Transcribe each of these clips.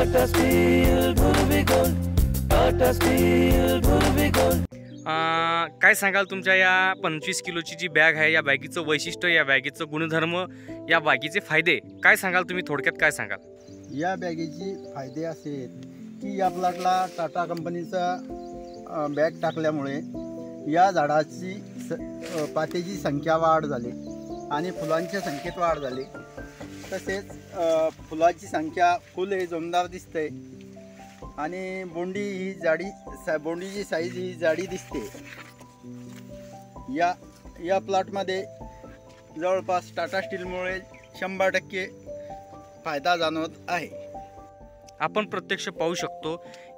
Tata steel भुर्वी gold, Tata steel भुर्वी gold. काय सांगाल तुमच्या या 25 किलोची जी बॅग आहे, या बॅगीचं वैशिष्ट्य, या बॅगीचं गुणधर्म, या बॅगीचे फायदे काय सांगाल तुम्ही? थोडक्यात काय सांगाल? या बॅगेची फायदे असे आहेत की या प्लॉटला टाटा कंपनीचा बॅग टाकल्यामुळे या झाडाची पात्याची संख्या वाढ झाली आणि फुलांच्या संख्येत वाढ झाली। तसेच फुलाची संख्या फुल हे जोमदार दिसते आणि बोंडीची साईज ही जाडी दिसते। या प्लॉटमध्ये जवळपास टाटा स्टीलमुळे 100% फायदा जाणवत आहे। आपण प्रत्यक्ष पाहू शकतो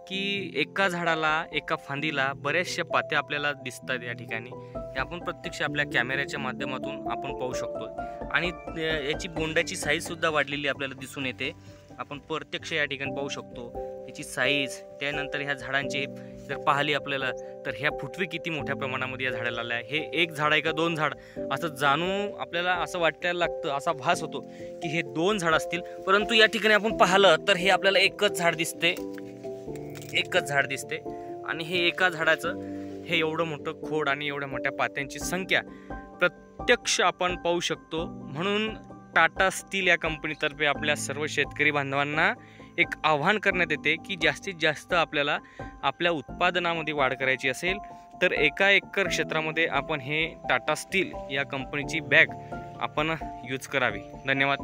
की एका झाडाला, एका फांदीला बऱ्याचशा पात्या आपल्याला दिसतात या ठिकाणी। हे आपण प्रत्यक्ष आपल्या कॅमेऱ्याच्या माध्यमातून आपण पाहू शकतो आणि याची बोंडाची साईज सुद्धा वाढलेली आपल्याला दिसून येते। आपण प्रत्यक्ष या ठिकाणी पाहू शकतो याची साईज। त्यानंतर ह्या झाडांची जर पाहिली आपल्याला तर ह्या फुटवे किती मोठ्या प्रमाणामध्ये या झाडाला आल्या। हे एक झाड आहे का दोन झाड असं जाणून आपल्याला असं वाटायला लागतं, असा भास होतो की हे दोन झाड असतील, परंतु या ठिकाणी आपण पाहिलं तर हे आपल्याला एकच झाड दिसते, एकच झाड दिसते। आणि हे एका झाडाचं हे एवढं मोठं खोड आणि एवढ्या मोठ्या पात्यांची संख्या प्रत्यक्ष आपण पाहू शकतो। म्हणून टाटा स्टील या कंपनीतर्फे आपल्या सर्व शेतकरी बांधवांना एक आव्हान करण्यात येते की जास्तीत जास्त आपल्याला आपल्या उत्पादनामध्ये वाढ करायची असेल तर एका एकर क्षेत्रामध्ये आपण हे टाटा स्टील या कंपनीची बॅग आपण यूज करावी। धन्यवाद।